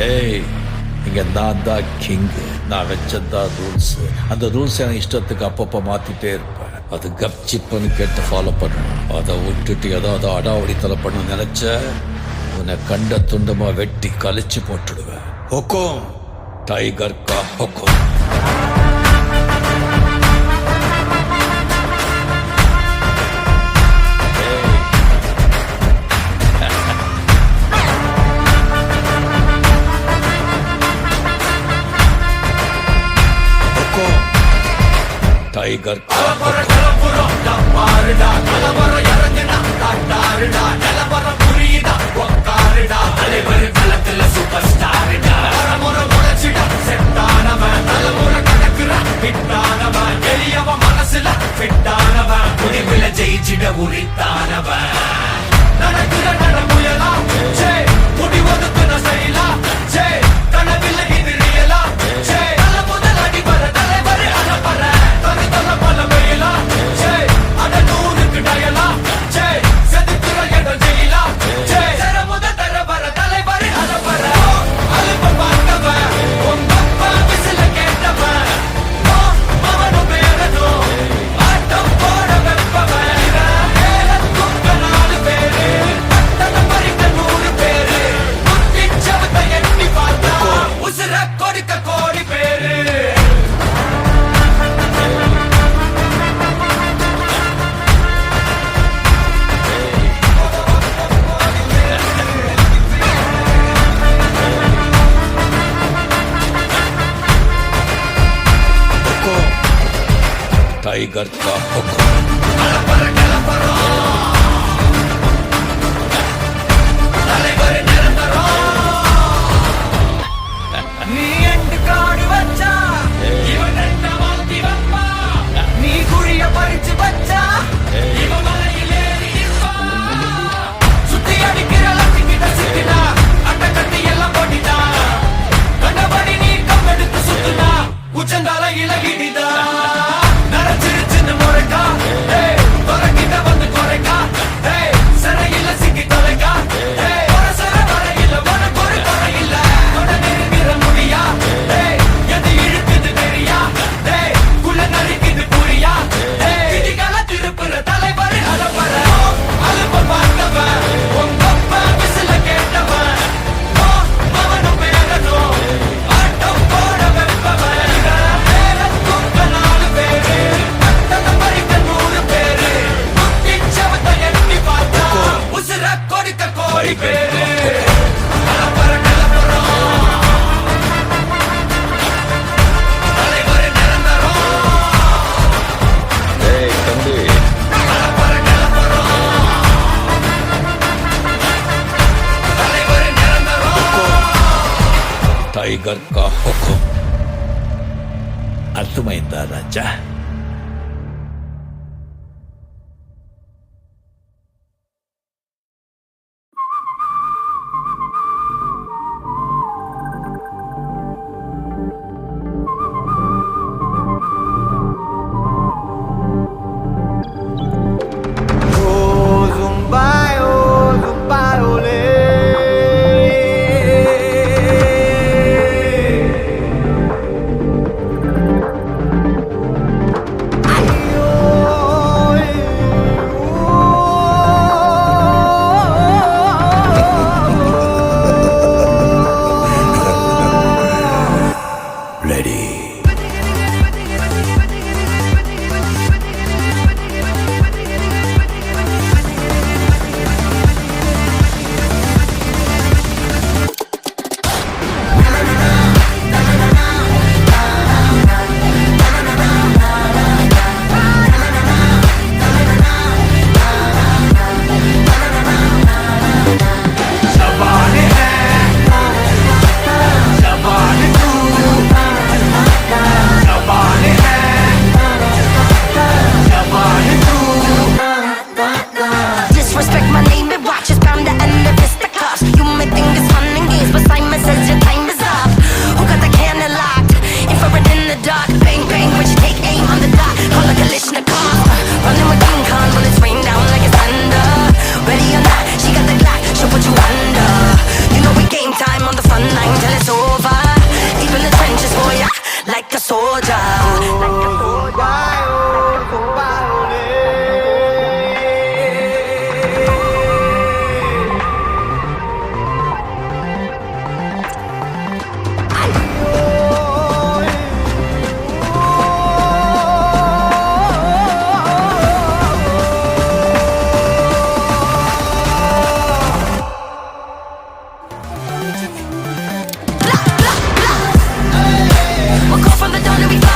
ஏய், இங்க நான் தான் கிங்கு. நான் வச்சதான் ரூல்ஸ். அந்த ரூல்ஸ் எனக்கு இஷ்டத்துக்கு அப்பப்போ மாத்திட்டே இருப்பேன். அது கப்சிப்புன்னு கேட்டு ஃபாலோ பண்ணணும். அதை விட்டுட்டு ஏதாவது அடாவடித்தலை பண்ண நினைச்ச உன்னை கண்ட துண்டமா வெட்டி கழிச்சு போட்டுடுவேன். ஹொக்கும், டைகர் கா ஹொக்கும். டைகர் மனசுல ஃபிட்டானவன், முடிவுல ஜெயிச்சிட உரித்தானவன். நடக்கிற நடமுயலா முடிவதுக்கு நான் செய்யலா கனவில்ல இது ரியலா நல்ல முதல் அடி வர தலைவர் அனப்பற தனி தல பல வெயிலா அட நூறுக்கு டயலா செதுக்குற இடம் ஜெயிலா தர முத தர வர தலைவர் அனப்பற அலுப்ப பார்த்தவன் உங்க அப்பா விசில கேட்டவன் மவனும் பேரனும் ஆட்டம் போட வெப்பவன் குக்க 4 பேரு பட்டண பறிக்க 100 பேரு குத்தி சவத்தை எட்டி பார்த்தா உசுர கொடுக்க கோடி பேரு. டைகர் கா ஹொக்கும். தலைவர் நிரந்தரம். நீ எண்டு காடு வச்சா இவன் ரெண்ட மாத்தி வைப்பா. நீ குழிய பறிச்சு வச்சா இவன் மலையில் ஏறி நிற்பா. சுத்தி அடிக்கிற லட்சிக்கிட்ட சிக்கினா அட்டை கட்டி எல்லாம் போட்டிட்டா. கண்டபடி நீ கம்பெடுத்து சுத்துனா உச்சந்தால இலகிடிதா. நரைச்சிருச்சுன்னு முறைக்கா துறக்கிட்ட வந்து குறைக்கா சிறையில சிக்கி தொலைக்கா சர வரையில உனக்கு ஒரு குறையில்ல தொட நெருங்கிற முடியா எது இழுக்குது தெரியா குள்ள நறுக்குது புரியா விதிகளை திருப்புற தலைவர் அலப்பற அலுப்ப பார்த்தவன் உங்க அப்பா விசில கேட்டவன் மவனும் பேரனும் ஆட்டம் போட வெப்பவன் குக்க 4 பேரு பட்டண பறிக்க 100 பேரு குத்தி சவத்தை எட்டி பார்த்தா உசுர கொடுக்க கோடி பேரு. அலப்பற நிலப்பறம் தலைவர் நிரந்தரம். ஏய் தம்பி, அலப்பற நிலப்பறம் தலைவர் நிரந்தரம். டைகర్ కా హొக்கும். అర్థమైందా రాజా? We'll go from the dawn and we fly.